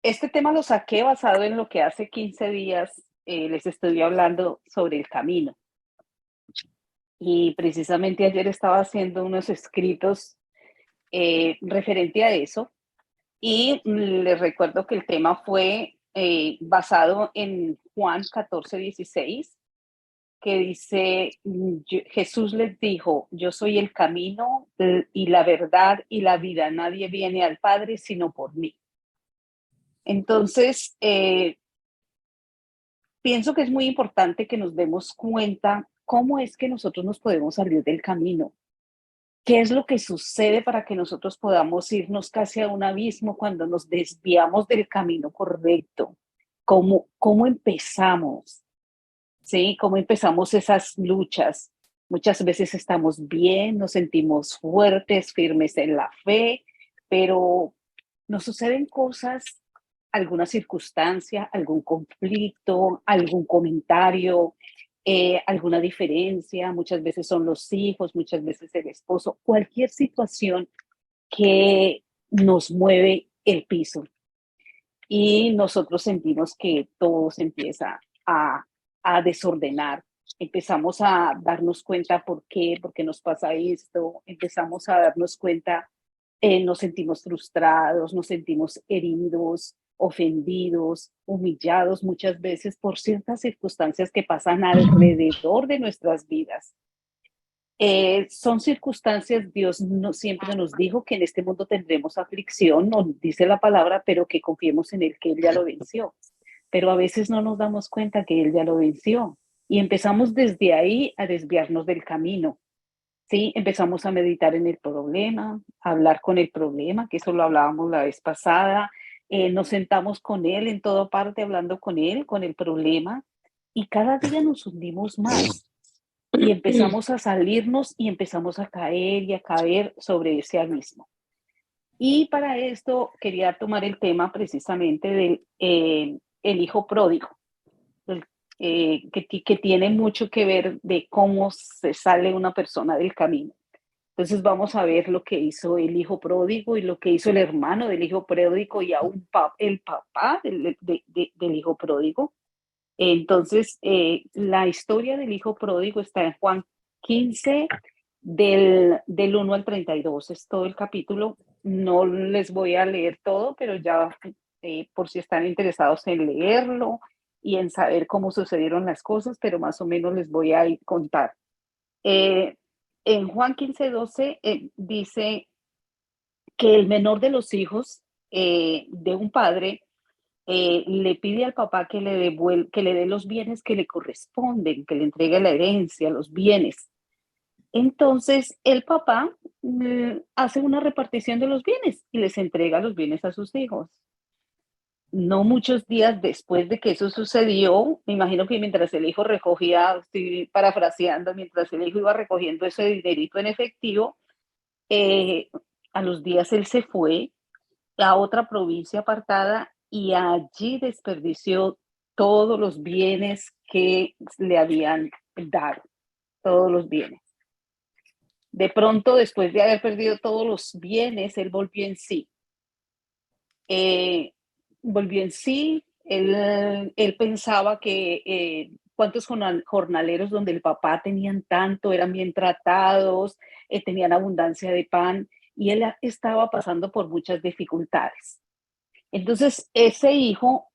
Este tema lo saqué basado en lo que hace 15 días les estoy hablando sobre el camino. Y precisamente ayer estaba haciendo unos escritos referente a eso. Y les recuerdo que el tema fue basado en Juan 14:16, que dice, Jesús les dijo, yo soy el camino y la verdad y la vida. Nadie viene al Padre sino por mí. Entonces, pienso que es muy importante que nos demos cuenta cómo es que nosotros nos podemos salir del camino. ¿Qué es lo que sucede para que nosotros podamos irnos casi a un abismo cuando nos desviamos del camino correcto? ¿Cómo empezamos? ¿Sí? ¿Cómo empezamos esas luchas? Muchas veces estamos bien, nos sentimos fuertes, firmes en la fe, pero nos suceden cosas, alguna circunstancia, algún conflicto, algún comentario, alguna diferencia, muchas veces son los hijos, muchas veces el esposo, cualquier situación que nos mueve el piso y nosotros sentimos que todo se empieza a desordenar. Empezamos a darnos cuenta por qué nos pasa esto, empezamos a darnos cuenta, nos sentimos frustrados, nos sentimos heridos, ofendidos, humillados muchas veces por ciertas circunstancias que pasan alrededor de nuestras vidas. Son circunstancias, Dios no, siempre nos dijo que en este mundo tendremos aflicción, nos dice la palabra, pero que confiemos en Él, que Él ya lo venció. Pero a veces no nos damos cuenta que Él ya lo venció y empezamos desde ahí a desviarnos del camino. Sí, empezamos a meditar en el problema, a hablar con el problema, que eso lo hablábamos la vez pasada. Nos sentamos con Él en toda parte, hablando con Él, con el problema, y cada día nos hundimos más y empezamos a salirnos y empezamos a caer y a caer sobre ese abismo. Y para esto quería tomar el tema precisamente del el hijo pródigo, el, que tiene mucho que ver de cómo se sale una persona del camino. Entonces vamos a ver lo que hizo el hijo pródigo y lo que hizo el hermano del hijo pródigo y aún el papá del hijo pródigo. Entonces, la historia del hijo pródigo está en Juan 15, del 1 al 32. Es todo el capítulo. No les voy a leer todo, pero ya por si están interesados en leerlo y en saber cómo sucedieron las cosas, pero más o menos les voy a contar. Eh, en Juan 15:12 dice que el menor de los hijos de un padre le pide al papá que le dé los bienes que le corresponden, que le entregue la herencia, los bienes. Entonces, el papá hace una repartición de los bienes y les entrega los bienes a sus hijos. No muchos días después de que eso sucedió, me imagino que mientras el hijo recogía, estoy parafraseando, mientras el hijo iba recogiendo ese dinerito en efectivo, eh, a los días él se fue a otra provincia apartada y allí desperdició todos los bienes que le habían dado, todos los bienes. De pronto, después de haber perdido todos los bienes, él volvió en sí. Eh, Volvió en sí, él pensaba que cuántos jornaleros donde el papá tenían tanto, eran bien tratados, tenían abundancia de pan y él estaba pasando por muchas dificultades. Entonces, ese hijo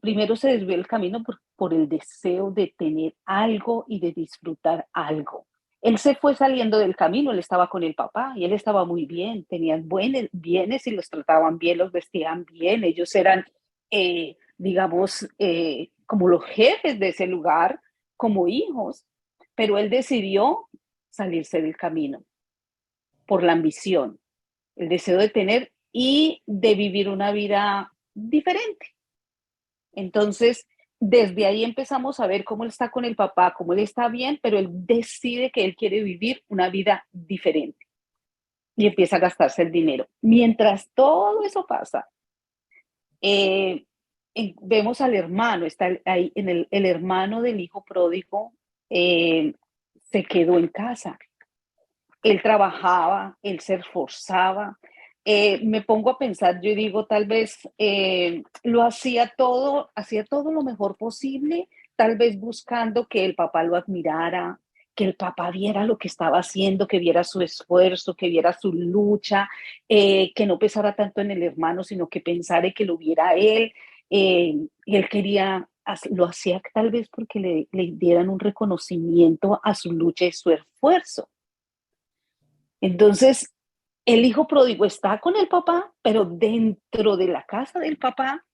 primero se desvió el camino por el deseo de tener algo y de disfrutar algo. Él se fue saliendo del camino, él estaba con el papá y él estaba muy bien, tenían buenos bienes y los trataban bien, los vestían bien, ellos eran, digamos, como los jefes de ese lugar, como hijos, pero él decidió salirse del camino por la ambición, el deseo de tener y de vivir una vida diferente. Entonces, desde ahí empezamos a ver cómo él está con el papá, cómo él está bien, pero él decide que él quiere vivir una vida diferente y empieza a gastarse el dinero. Mientras todo eso pasa, eh, vemos al hermano, está ahí en el hermano del hijo pródigo, eh, se quedó en casa. Él trabajaba, él se esforzaba, me pongo a pensar, yo digo, tal vez lo hacía todo lo mejor posible, tal vez buscando que el papá lo admirara, que el papá viera lo que estaba haciendo, que viera su esfuerzo, que viera su lucha, que no pensara tanto en el hermano, sino que pensara que lo viera a él. Y él quería, lo hacía tal vez porque le dieran un reconocimiento a su lucha y su esfuerzo. Entonces, el hijo pródigo está con el papá, pero dentro de la casa del papá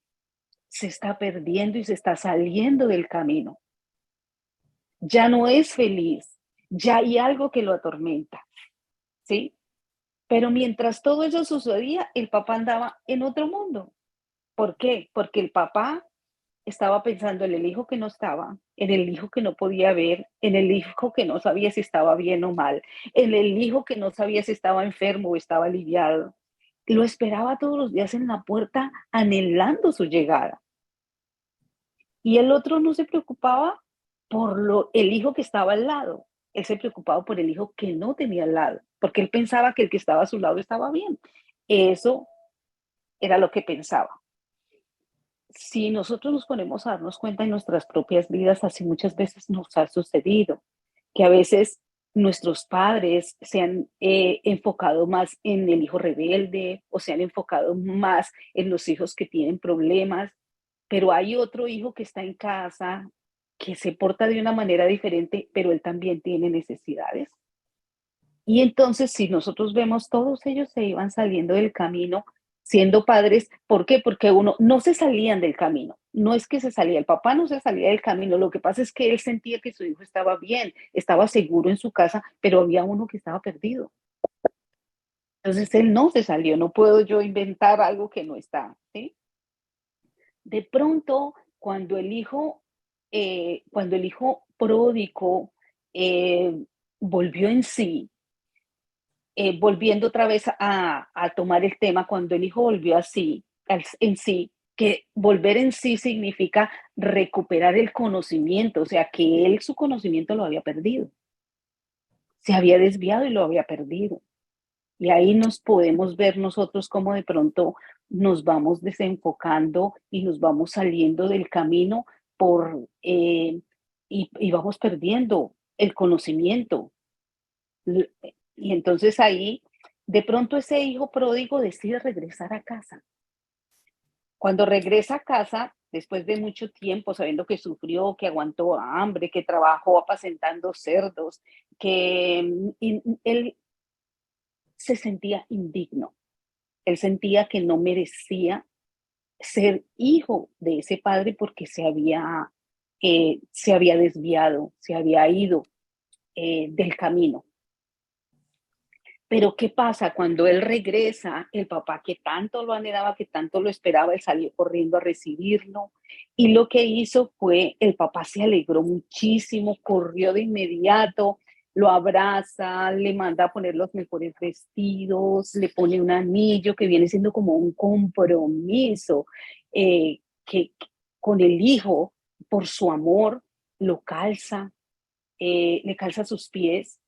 se está perdiendo y se está saliendo del camino. Ya no es feliz, ya hay algo que lo atormenta, ¿sí? Pero mientras todo eso sucedía, el papá andaba en otro mundo. ¿Por qué? Porque el papá estaba pensando en el hijo que no estaba, en el hijo que no podía ver, en el hijo que no sabía si estaba bien o mal, en el hijo que no sabía si estaba enfermo o estaba aliviado. Lo esperaba todos los días en la puerta, anhelando su llegada. Y el otro no se preocupaba por el hijo que estaba al lado. Él se preocupaba por el hijo que no tenía al lado, porque él pensaba que el que estaba a su lado estaba bien. Eso era lo que pensaba. Si nosotros nos ponemos a darnos cuenta en nuestras propias vidas, así muchas veces nos ha sucedido, que a veces nuestros padres se han enfocado más en el hijo rebelde o se han enfocado más en los hijos que tienen problemas, pero hay otro hijo que está en casa, que se porta de una manera diferente, pero él también tiene necesidades. Y entonces, si nosotros vemos, todos ellos se iban saliendo del camino siendo padres. ¿Por qué? Porque uno no se salían del camino. No es que se salía, el papá no se salía del camino. Lo que pasa es que él sentía que su hijo estaba bien, estaba seguro en su casa, pero había uno que estaba perdido. Entonces él no se salió. No puedo yo inventar algo que no está, ¿sí? De pronto, cuando el hijo pródigo eh, volvió en sí, volviendo otra vez a tomar el tema, cuando el hijo volvió así, en sí, que volver en sí significa recuperar el conocimiento, o sea, que él su conocimiento lo había perdido, se había desviado y lo había perdido. Y ahí nos podemos ver nosotros como de pronto nos vamos desenfocando y nos vamos saliendo del camino por, y vamos perdiendo el conocimiento. Y entonces ahí, de pronto ese hijo pródigo decide regresar a casa. Cuando regresa a casa, después de mucho tiempo, sabiendo que sufrió, que aguantó hambre, que trabajó apacentando cerdos, que él se sentía indigno. Él sentía que no merecía ser hijo de ese padre porque se había desviado, se había ido del camino. Pero ¿qué pasa? Cuando él regresa, el papá que tanto lo anhelaba, que tanto lo esperaba, él salió corriendo a recibirlo. Y lo que hizo fue, el papá se alegró muchísimo, corrió de inmediato, lo abraza, le manda a poner los mejores vestidos, le pone un anillo que viene siendo como un compromiso que con el hijo, por su amor, lo calza, le calza sus pies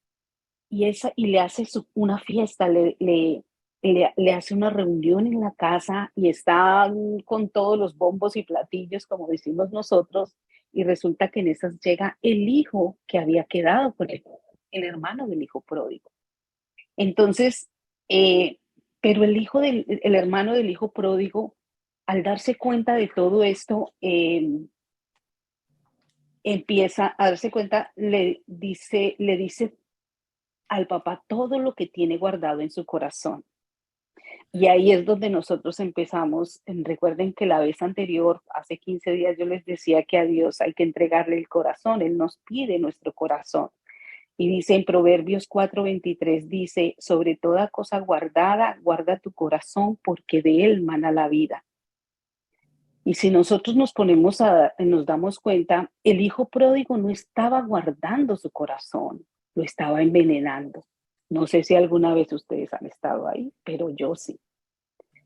y le hace una fiesta, le hace una reunión en la casa y está con todos los bombos y platillos, como decimos nosotros, y resulta que en esas llega el hijo que había quedado con el hermano del hijo pródigo. Entonces, eh, pero el hermano del hijo pródigo, al darse cuenta de todo esto, empieza a darse cuenta, le dice al papá todo lo que tiene guardado en su corazón. Y ahí es donde nosotros empezamos. Recuerden que la vez anterior, hace 15 días, yo les decía que a Dios hay que entregarle el corazón. Él nos pide nuestro corazón. Y dice en Proverbios 4:23, dice, sobre toda cosa guardada, guarda tu corazón porque de él mana la vida. Y si nosotros nos damos cuenta, el hijo pródigo no estaba guardando su corazón, lo estaba envenenando. No sé si alguna vez ustedes han estado ahí, pero yo sí.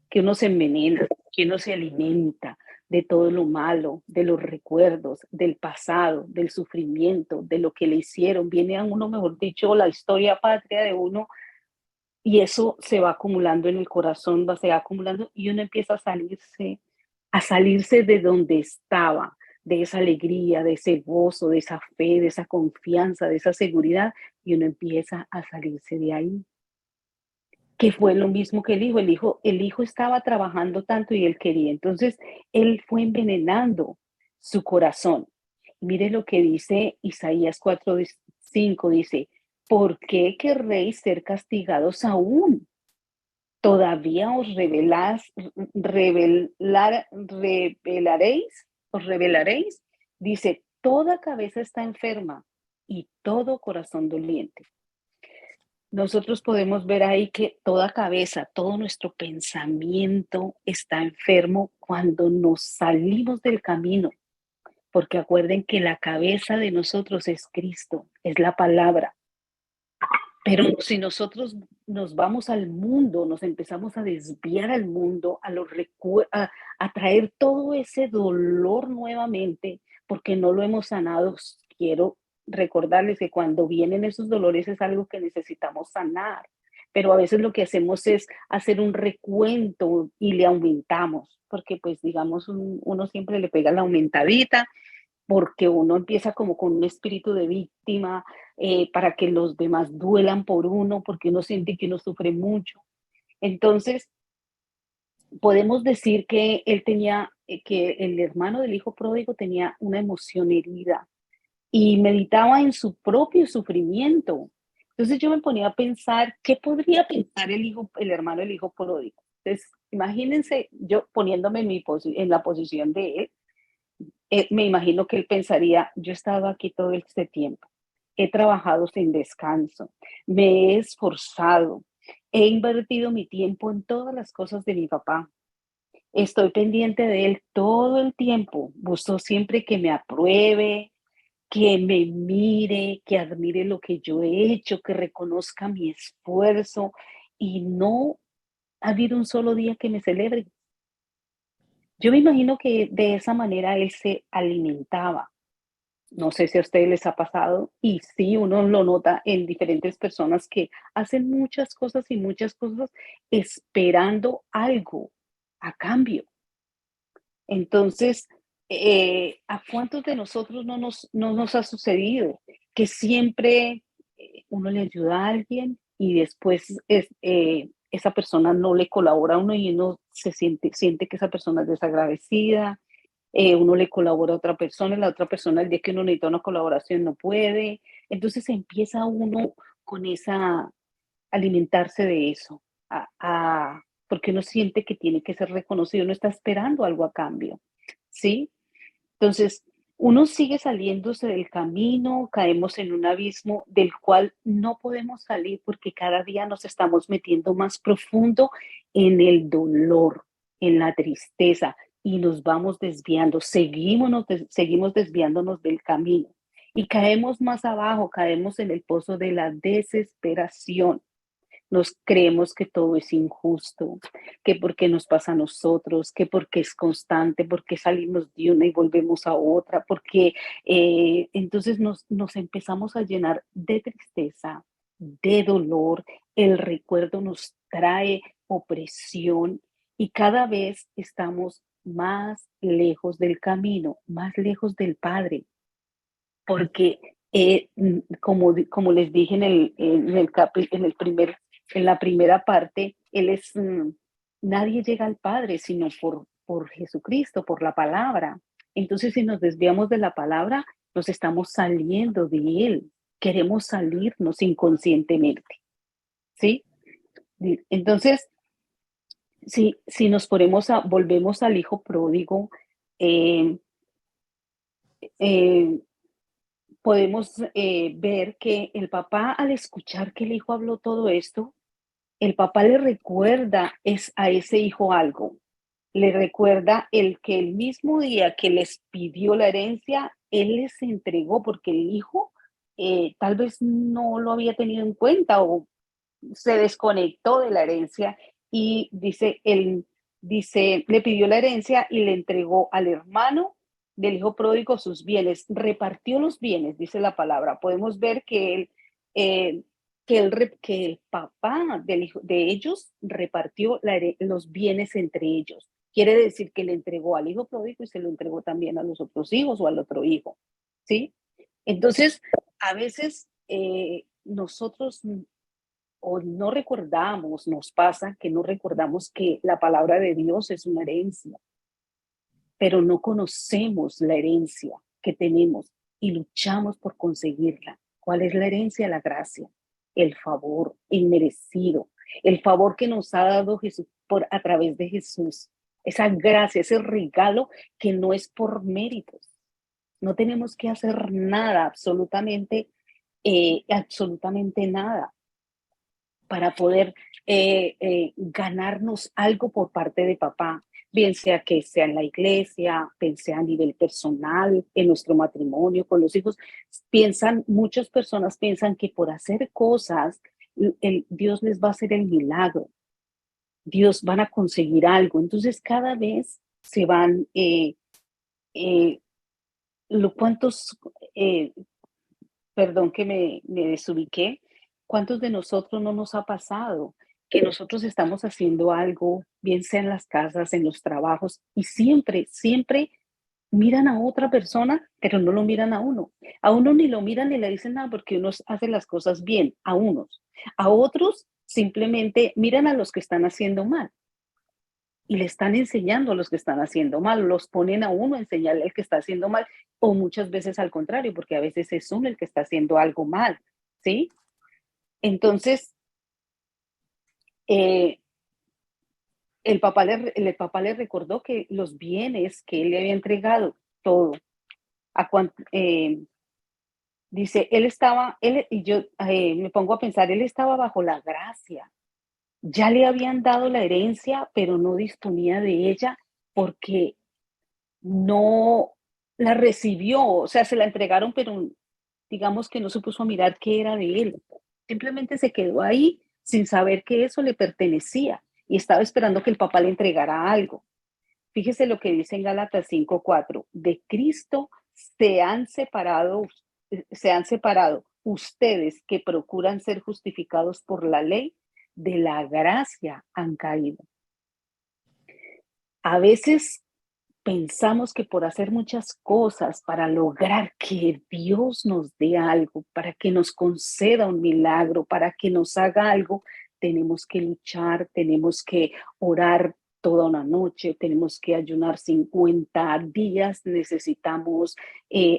Que uno se envenena, que uno se alimenta de todo lo malo, de los recuerdos, del pasado, del sufrimiento, de lo que le hicieron. Viene a uno, mejor dicho, la historia patria de uno y eso se va acumulando en el corazón, se va acumulando y uno empieza a salirse de donde estaba, de esa alegría, de ese gozo, de esa fe, de esa confianza, de esa seguridad, y uno empieza a salirse de ahí. Que fue lo mismo que el hijo estaba trabajando tanto y él quería. Entonces, él fue envenenando su corazón. Mire lo que dice Isaías 4:5, dice, ¿por qué querréis ser castigados aún? ¿Todavía os revelaréis? Dice, toda cabeza está enferma y todo corazón doliente. Nosotros podemos ver ahí que toda cabeza, todo nuestro pensamiento está enfermo cuando nos salimos del camino, porque acuerden que la cabeza de nosotros es Cristo, es la palabra. Pero si nosotros nos vamos al mundo, nos empezamos a desviar al mundo, a traer todo ese dolor nuevamente, porque no lo hemos sanado, quiero recordarles que cuando vienen esos dolores es algo que necesitamos sanar. Pero a veces lo que hacemos es hacer un recuento y le aumentamos, porque pues digamos uno siempre le pega la aumentadita porque uno empieza como con un espíritu de víctima, para que los demás duelan por uno, porque uno siente que uno sufre mucho. Entonces, podemos decir que que el hermano del hijo pródigo tenía una emoción herida y meditaba en su propio sufrimiento. Entonces yo me ponía a pensar, ¿qué podría pensar el hermano del hijo pródigo? Entonces, imagínense yo poniéndome en la posición de él. Me imagino que él pensaría, yo he estado aquí todo este tiempo, he trabajado sin descanso, me he esforzado, he invertido mi tiempo en todas las cosas de mi papá, estoy pendiente de él todo el tiempo, busco siempre que me apruebe, que me mire, que admire lo que yo he hecho, que reconozca mi esfuerzo y no ha habido un solo día que me celebre. Yo me imagino que de esa manera él se alimentaba. No sé si a ustedes les ha pasado y sí, uno lo nota en diferentes personas que hacen muchas cosas esperando algo a cambio. Entonces, ¿a cuántos de nosotros no nos ha sucedido que siempre uno le ayuda a alguien y después esa persona no le colabora a uno y uno siente que esa persona es desagradecida? Uno le colabora a otra persona y la otra persona el día que uno necesita una colaboración no puede. Entonces empieza uno con alimentarse de eso, porque uno siente que tiene que ser reconocido, uno está esperando algo a cambio, ¿sí? Entonces, uno sigue saliéndose del camino, caemos en un abismo del cual no podemos salir porque cada día nos estamos metiendo más profundo en el dolor, en la tristeza y nos vamos desviando, seguimos desviándonos del camino y caemos más abajo, caemos en el pozo de la desesperación. Nos creemos que todo es injusto, que porque nos pasa a nosotros, que porque es constante, porque salimos de una y volvemos a otra, porque entonces nos empezamos a llenar de tristeza, de dolor, el recuerdo nos trae opresión y cada vez estamos más lejos del camino, más lejos del Padre, porque como les dije en la primera parte, nadie llega al Padre sino por Jesucristo, por la palabra. Entonces, si nos desviamos de la palabra, nos estamos saliendo de Él. Queremos salirnos inconscientemente, ¿sí? Entonces, si volvemos al hijo pródigo, eh, eh, podemos ver que el papá, al escuchar que el hijo habló todo esto, el papá le recuerda a ese hijo algo. Le recuerda el mismo día que les pidió la herencia, él les entregó porque el hijo tal vez no lo había tenido en cuenta o se desconectó de la herencia y le pidió la herencia y le entregó al hermano del hijo pródigo sus bienes, repartió los bienes, dice la palabra. Podemos ver que que el papá del hijo, de ellos repartió los bienes entre ellos. Quiere decir que le entregó al hijo pródigo y se lo entregó también a los otros hijos o al otro hijo, ¿sí? Entonces, a veces nosotros o no recordamos, nos pasa que no recordamos que la palabra de Dios es una herencia, pero no conocemos la herencia que tenemos y luchamos por conseguirla. ¿Cuál es la herencia? La gracia, el favor inmerecido, el favor que nos ha dado Jesús a través de Jesús. Esa gracia, ese regalo que no es por méritos. No tenemos que hacer nada, absolutamente nada para poder ganarnos algo por parte de papá, bien sea que sea en la iglesia, bien sea a nivel personal, en nuestro matrimonio, con los hijos. Muchas personas piensan que por hacer cosas, Dios les va a hacer el milagro, Dios van a conseguir algo. Entonces cada vez se van, eh, ¿cuántos, perdón que me desubiqué, cuántos de nosotros no nos ha pasado que nosotros estamos haciendo algo, bien sea en las casas, en los trabajos, y siempre miran a otra persona, pero no lo miran a uno? A uno ni lo miran ni le dicen nada porque uno hace las cosas bien, a unos. A otros simplemente miran a los que están haciendo mal y le están enseñando a los que están haciendo mal, los ponen a uno a enseñarle al que está haciendo mal, o muchas veces al contrario, porque a veces es uno el que está haciendo algo mal, ¿sí? Entonces, eh, el papá le recordó que los bienes que él le había entregado, todo, a dice, y yo me pongo a pensar, él estaba bajo la gracia, ya le habían dado la herencia, pero no disponía de ella porque no la recibió, o sea, se la entregaron, pero digamos que no se puso a mirar qué era de él. Simplemente se quedó ahí sin saber que eso le pertenecía y estaba esperando que el papá le entregara algo. Fíjese lo que dice en Gálatas 5:4. De Cristo se han separado, se han separado ustedes que procuran ser justificados por la ley, de la gracia han caído. A veces pensamos que por hacer muchas cosas para lograr que Dios nos dé algo, para que nos conceda un milagro, para que nos haga algo, tenemos que luchar, tenemos que orar toda una noche, tenemos que ayunar 50 días, necesitamos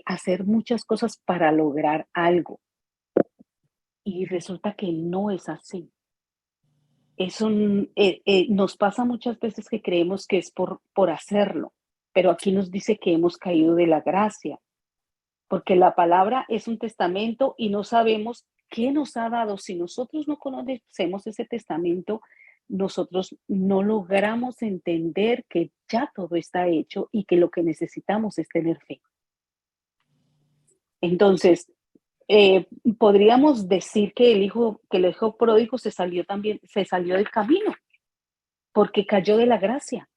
hacer muchas cosas para lograr algo. Y resulta que no es así. Nos pasa muchas veces que creemos que es por hacerlo, pero aquí nos dice que hemos caído de la gracia, porque la palabra es un testamento y no sabemos qué nos ha dado. Si nosotros no conocemos ese testamento, nosotros no logramos entender que ya todo está hecho y que lo que necesitamos es tener fe. Entonces, eh, podríamos decir que el hijo pródigo se salió del camino porque cayó de la gracia.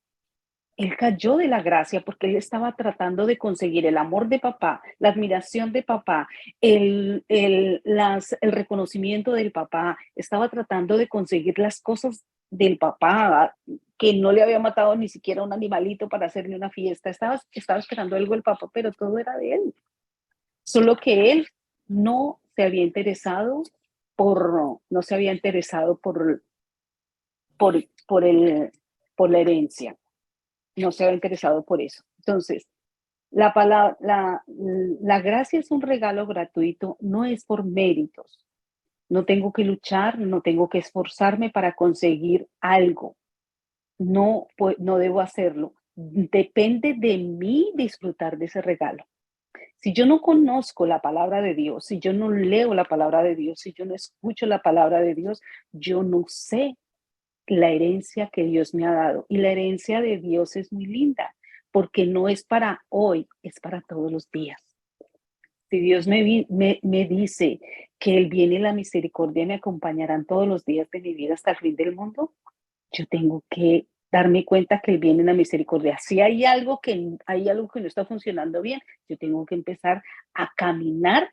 Él cayó de la gracia porque él estaba tratando de conseguir el amor de papá, la admiración de papá, el reconocimiento del papá. Estaba tratando de conseguir las cosas del papá, que no le había matado ni siquiera un animalito para hacerle una fiesta. Estaba esperando algo del papá, pero todo era de él. Solo que él no se había interesado no se había interesado por, por, el, por la herencia, no se había interesado por eso. Entonces, la gracia es un regalo gratuito, no es por méritos. No tengo que luchar, no tengo que esforzarme para conseguir algo. No, no debo hacerlo. Depende de mí disfrutar de ese regalo. Si yo no conozco la palabra de Dios, si yo no leo la palabra de Dios, si yo no escucho la palabra de Dios, yo no sé la herencia que Dios me ha dado. Y la herencia de Dios es muy linda, porque no es para hoy, es para todos los días. Si Dios me dice que el bien y la misericordia me acompañarán todos los días de mi vida hasta el fin del mundo, yo tengo que darme cuenta que el bien y la misericordia, si hay algo que no está funcionando bien, yo tengo que empezar a caminar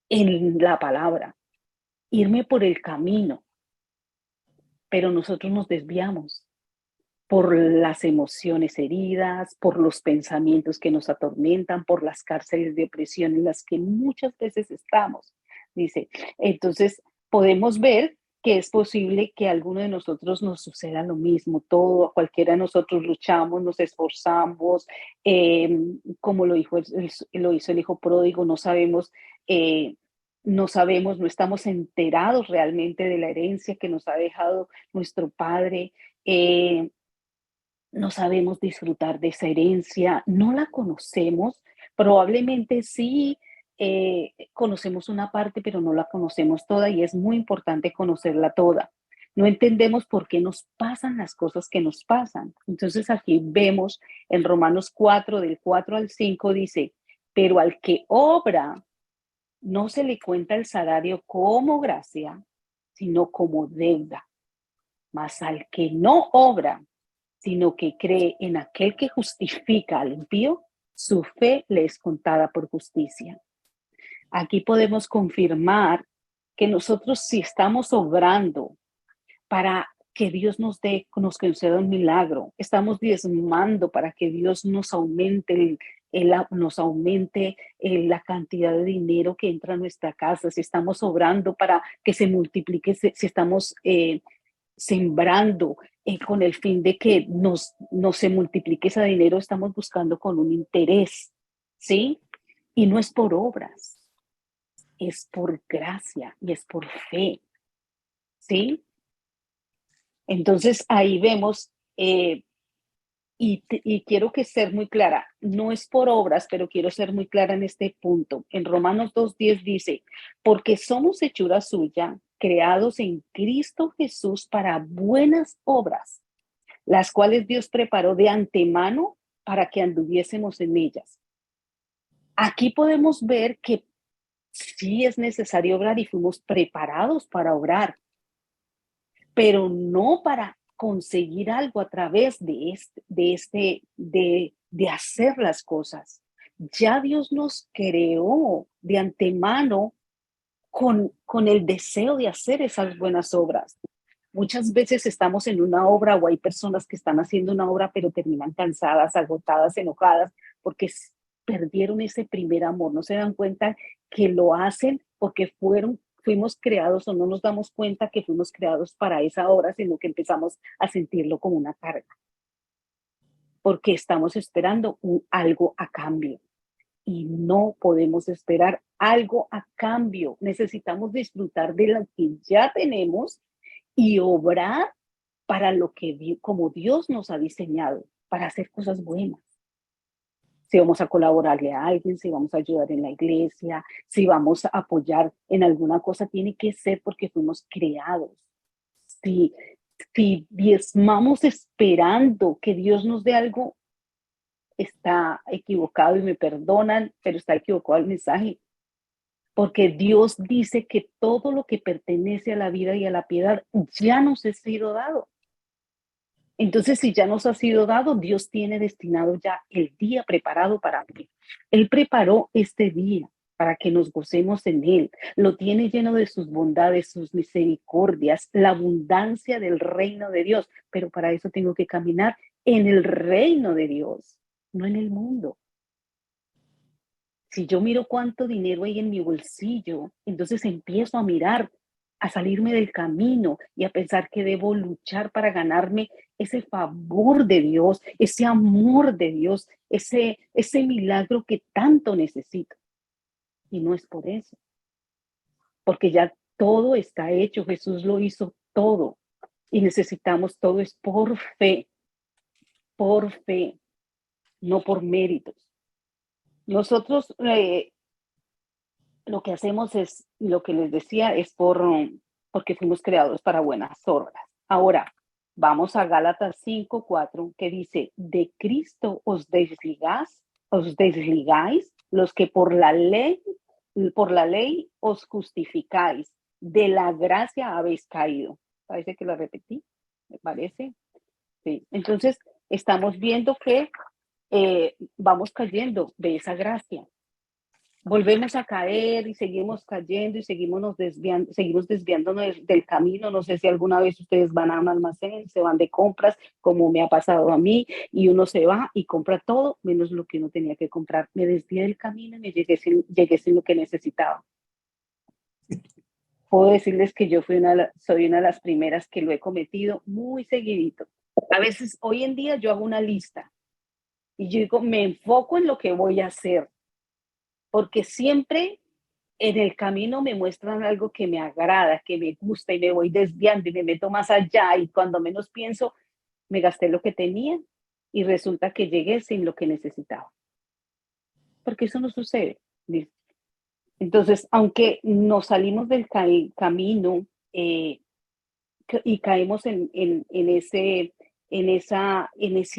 en la palabra irme por el camino, pero nosotros nos desviamos por las emociones heridas, por los pensamientos que nos atormentan, por las cárceles de opresión en las que muchas veces estamos. Dice, entonces podemos ver que es posible que a alguno de nosotros nos suceda lo mismo, todo, a cualquiera de nosotros luchamos, nos esforzamos, como lo hizo el hijo pródigo, eh, no estamos enterados realmente de la herencia que nos ha dejado nuestro padre. eh, no sabemos disfrutar de esa herencia, no la conocemos, probablemente sí conocemos una parte, pero no la conocemos toda y es muy importante conocerla toda. No entendemos por qué nos pasan las cosas que nos pasan. Entonces aquí vemos en Romanos 4, del 4 al 5, dice, pero al que obra no se le cuenta el salario como gracia, sino como deuda. Mas al que no obra, sino que cree en aquel que justifica al impío, su fe le es contada por justicia. Aquí podemos confirmar que nosotros si estamos obrando para que Dios nos conceda un milagro, estamos diezmando para que Dios nos aumente la cantidad de dinero que entra a nuestra casa, si estamos obrando para que se multiplique, si estamos sembrando con el fin de que no se multiplique ese dinero, estamos buscando con un interés, ¿sí? Y no es por obras, es por gracia y es por fe, ¿sí? Entonces ahí vemos, y quiero que ser muy clara, no es por obras, pero quiero ser muy clara en este punto. En Romanos 2:10 dice, porque somos hechura suya, creados en Cristo Jesús para buenas obras, las cuales Dios preparó de antemano para que anduviésemos en ellas. Aquí podemos ver que sí es necesario obrar y fuimos preparados para obrar, pero no para conseguir algo a través de hacer las cosas. Ya Dios nos creó de antemano con el deseo de hacer esas buenas obras. Muchas veces estamos en una obra o hay personas que están haciendo una obra pero terminan cansadas, agotadas, enojadas porque perdieron ese primer amor. No se dan cuenta que lo hacen porque fuimos creados o no nos damos cuenta que fuimos creados para esa obra, sino que empezamos a sentirlo como una carga porque estamos esperando algo a cambio y no podemos esperar algo a cambio. Necesitamos disfrutar de lo que ya tenemos y obrar para lo que como Dios nos ha diseñado, para hacer cosas buenas. Si vamos a colaborarle a alguien, si vamos a ayudar en la iglesia, si vamos a apoyar en alguna cosa, tiene que ser porque fuimos creados. Si, si diezmamos esperando que Dios nos dé algo, está equivocado y me perdonan, pero está equivocado el mensaje. Porque Dios dice que todo lo que pertenece a la vida y a la piedad ya nos ha sido dado. Entonces, si ya nos ha sido dado, Dios tiene destinado ya el día preparado para mí. Él preparó este día para que nos gocemos en Él. Lo tiene lleno de sus bondades, sus misericordias, la abundancia del reino de Dios. Pero para eso tengo que caminar en el reino de Dios, no en el mundo. Si yo miro cuánto dinero hay en mi bolsillo, entonces empiezo a mirar, a salirme del camino y a pensar que debo luchar para ganarme ese favor de Dios, ese amor de Dios, ese milagro que tanto necesito. Y no es por eso, porque ya todo está hecho, Jesús lo hizo todo y necesitamos todo es por fe, no por méritos. Nosotros lo que hacemos es, lo que les decía, es porque fuimos creados para buenas obras. Ahora, vamos a Gálatas 5:4, que dice, de Cristo os desligáis los que por la ley os justificáis, de la gracia habéis caído. Parece que lo repetí, me parece. Sí. Entonces, estamos viendo que vamos cayendo de esa gracia. volvemos a caer y seguimos cayendo y seguimos desviándonos del camino. No sé si alguna vez ustedes van a un almacén, se van de compras, como me ha pasado a mí, y uno se va y compra todo menos lo que uno tenía que comprar. Me desvié del camino y llegué sin lo que necesitaba. Puedo decirles que yo soy una de las primeras que lo he cometido muy seguidito. A veces, hoy en día, yo hago una lista y yo digo, me enfoco en lo que voy a hacer, porque siempre en el camino me muestran algo que me agrada, que me gusta y me voy desviando y me meto más allá y cuando menos pienso, me gasté lo que tenía y resulta que llegué sin lo que necesitaba. Porque eso no sucede. Entonces, aunque nos salimos del camino eh, y caemos en ese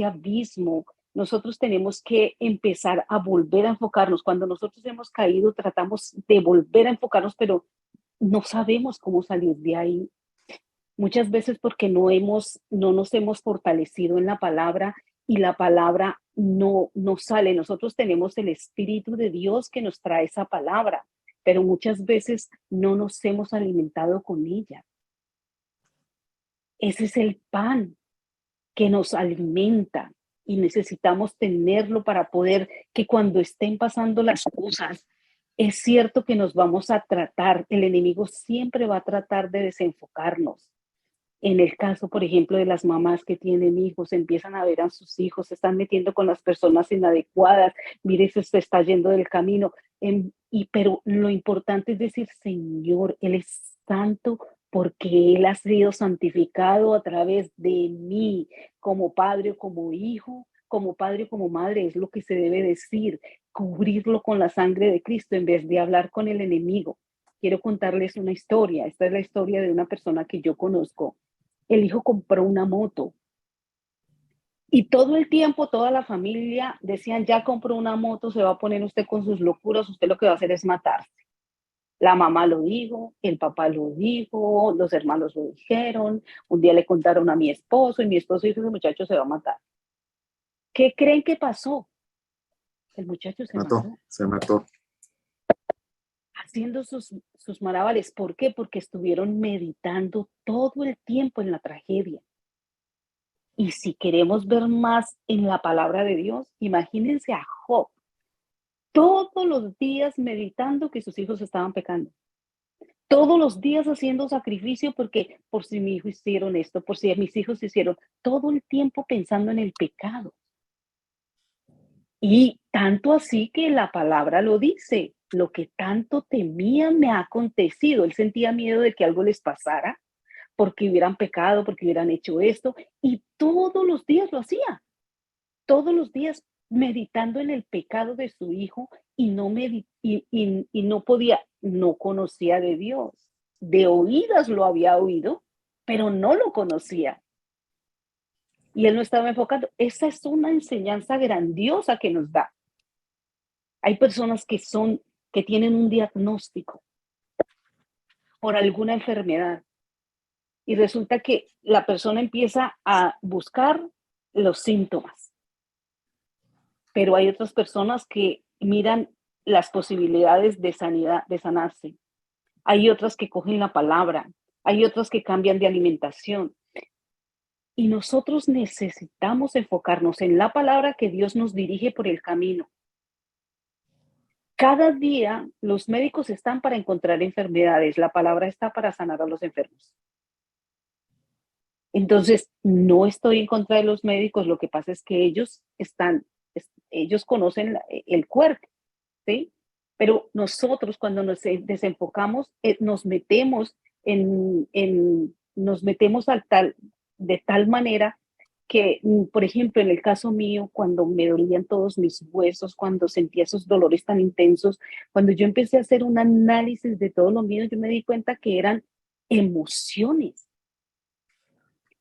abismo, nosotros tenemos que empezar a volver a enfocarnos. Cuando nosotros hemos caído, tratamos de volver a enfocarnos, pero no sabemos cómo salir de ahí. Muchas veces porque no nos hemos fortalecido en la palabra y la palabra no sale. Nosotros tenemos el Espíritu de Dios que nos trae esa palabra, pero muchas veces no nos hemos alimentado con ella. Ese es el pan que nos alimenta y necesitamos tenerlo para poder que cuando estén pasando las cosas, es cierto que nos vamos a tratar, el enemigo siempre va a tratar de desenfocarnos. En el caso, por ejemplo, de las mamás que tienen hijos, empiezan a ver a sus hijos, se están metiendo con las personas inadecuadas, mire, se está yendo del camino. Pero lo importante es decir, Señor, Él es santo porque Él ha sido santificado a través de mí, como padre o como hijo, como padre o como madre, es lo que se debe decir, cubrirlo con la sangre de Cristo en vez de hablar con el enemigo. Quiero contarles una historia. Esta es la historia de una persona que yo conozco. El hijo compró una moto y todo el tiempo toda la familia decían, ya compró una moto, se va a poner usted con sus locuras, usted lo que va a hacer es matarse. La mamá lo dijo, el papá lo dijo, los hermanos lo dijeron, un día le contaron a mi esposo y mi esposo dijo, ese muchacho se va a matar. ¿Qué creen que pasó? El muchacho se mató. Se mató. Haciendo sus malabares. ¿Por qué? Porque estuvieron meditando todo el tiempo en la tragedia. Y si queremos ver más en la palabra de Dios, imagínense a Job todos los días meditando que sus hijos estaban pecando. Todos los días haciendo sacrificio porque por si mi hijo hicieron esto, por si mis hijos hicieron, todo el tiempo pensando en el pecado. Y tanto así que la palabra lo dice, lo que tanto temía me ha acontecido. Él sentía miedo de que algo les pasara porque hubieran pecado, porque hubieran hecho esto, y todos los días lo hacía. Todos los días meditando en el pecado de su hijo y y no podía, no conocía de Dios. De oídas lo había oído, pero no lo conocía. Y él no estaba enfocando. Esa es una enseñanza grandiosa que nos da. Hay personas que tienen un diagnóstico por alguna enfermedad y resulta que la persona empieza a buscar los síntomas. Pero hay otras personas que miran las posibilidades de sanidad, de sanarse. Hay otras que cogen la palabra, hay otras que cambian de alimentación. Y nosotros necesitamos enfocarnos en la palabra que Dios nos dirige por el camino. Cada día los médicos están para encontrar enfermedades, la palabra está para sanar a los enfermos. Entonces, no estoy en contra de los médicos, lo que pasa es que ellos conocen el cuerpo, ¿sí? Pero nosotros cuando nos desenfocamos, nos metemos de tal manera que, por ejemplo, en el caso mío, cuando me dolían todos mis huesos, cuando sentía esos dolores tan intensos, cuando yo empecé a hacer un análisis de todo lo mío, yo me di cuenta que eran emociones,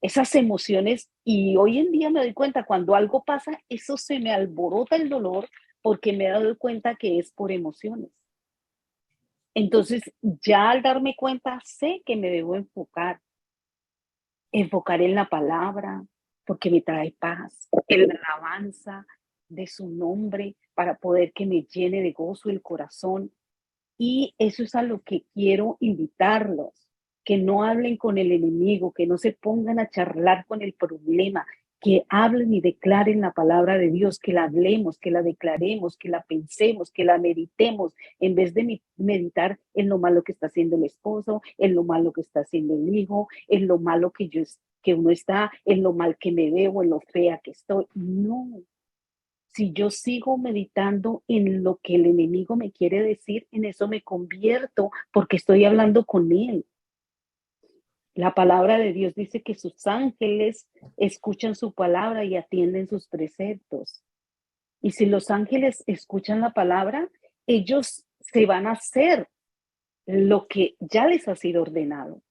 esas emociones, y hoy en día me doy cuenta, cuando algo pasa, eso se me alborota el dolor porque me he dado cuenta que es por emociones. Entonces, ya al darme cuenta, sé que me debo enfocar en la palabra, porque me trae paz, en la alabanza, de su nombre, para poder que me llene de gozo el corazón. Y eso es a lo que quiero invitarlos, que no hablen con el enemigo, que no se pongan a charlar con el problema, que hablen y declaren la palabra de Dios, que la hablemos, que la declaremos, que la pensemos, que la meditemos, en vez de meditar en lo malo que está haciendo el esposo, en lo malo que está haciendo el hijo, en lo malo que uno está, en lo mal que me veo, en lo fea que estoy. No, si yo sigo meditando en lo que el enemigo me quiere decir, en eso me convierto porque estoy hablando con él. La palabra de Dios dice que sus ángeles escuchan su palabra y atienden sus preceptos. Y si los ángeles escuchan la palabra, ellos se van a hacer lo que ya les ha sido ordenado.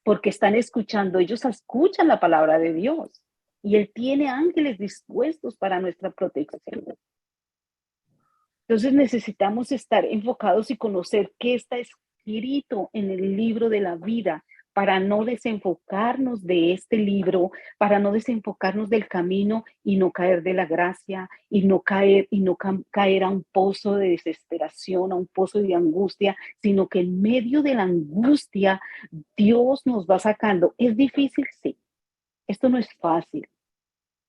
Porque están escuchando, ellos escuchan la palabra de Dios. Y Él tiene ángeles dispuestos para nuestra protección. Entonces necesitamos estar enfocados y conocer qué está escrito en el libro de la vida para no desenfocarnos de este libro, para no desenfocarnos del camino y no caer de la gracia y no caer a un pozo de desesperación, a un pozo de angustia, sino que en medio de la angustia Dios nos va sacando. ¿Es difícil? Sí. Esto no es fácil.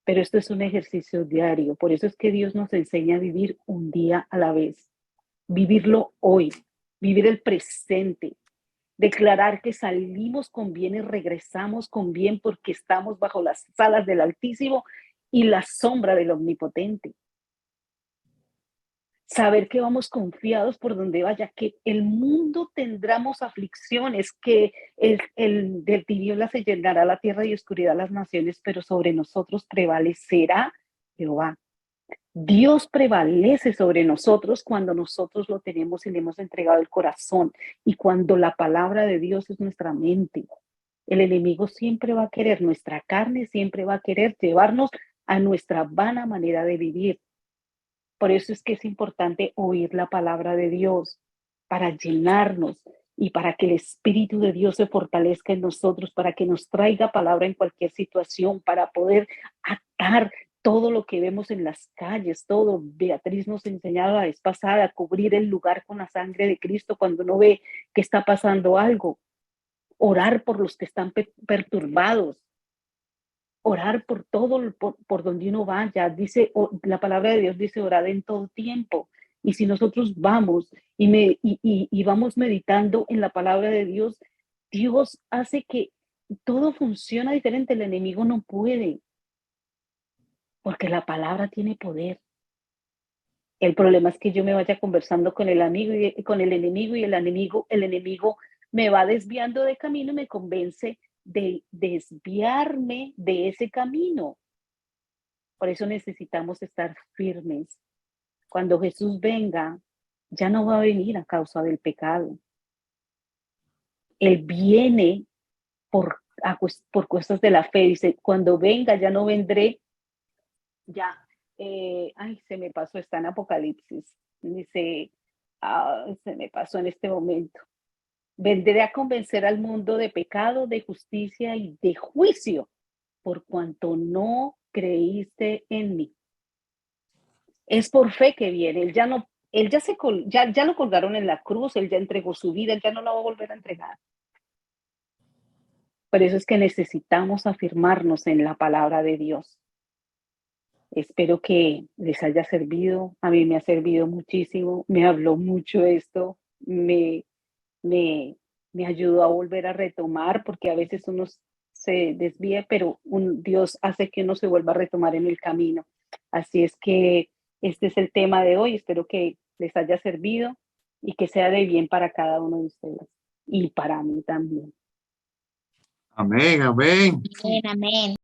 Pero esto es un ejercicio diario. Por eso es que Dios nos enseña a vivir un día a la vez. Vivirlo hoy, vivir el presente, declarar que salimos con bien y regresamos con bien porque estamos bajo las alas del Altísimo y la sombra del Omnipotente. Saber que vamos confiados por donde vaya, que el mundo tendremos aflicciones, que del tiniebla se llenará la tierra y oscuridad las naciones, pero sobre nosotros prevalecerá Jehová. Dios prevalece sobre nosotros cuando nosotros lo tenemos y le hemos entregado el corazón y cuando la palabra de Dios es nuestra mente. El enemigo siempre va a querer, nuestra carne siempre va a querer llevarnos a nuestra vana manera de vivir. Por eso es que es importante oír la palabra de Dios para llenarnos y para que el Espíritu de Dios se fortalezca en nosotros, para que nos traiga palabra en cualquier situación, para poder atar todo lo que vemos en las calles, todo. Beatriz nos enseñaba la vez pasada a cubrir el lugar con la sangre de Cristo cuando uno ve que está pasando algo. Orar por los que están perturbados, orar por todo, por donde uno vaya. Dice, la palabra de Dios dice orar en todo tiempo. Y si nosotros vamos y vamos meditando en la palabra de Dios, Dios hace que todo funcione diferente. El enemigo no puede, porque la palabra tiene poder. El problema es que yo me vaya conversando con el amigo y con el enemigo y el enemigo me va desviando de camino y me convence de desviarme de ese camino. Por eso necesitamos estar firmes. Cuando Jesús venga, ya no va a venir a causa del pecado. Él viene por cosas de la fe. Dice, cuando venga ya no vendré, ya, se me pasó, está en Apocalipsis. Dice, se me pasó en este momento. Vendré a convencer al mundo de pecado, de justicia y de juicio, por cuanto no creíste en mí. Es por fe que viene. Ya lo colgaron en la cruz, él ya entregó su vida, él ya no la va a volver a entregar. Por eso es que necesitamos afirmarnos en la palabra de Dios. Espero que les haya servido. A mí me ha servido muchísimo. Me habló mucho esto. Me, me ayudó a volver a retomar, porque a veces uno se desvía, pero Dios hace que uno se vuelva a retomar en el camino. Así es que este es el tema de hoy. Espero que les haya servido y que sea de bien para cada uno de ustedes y para mí también. Amén, amén. Amén, amén.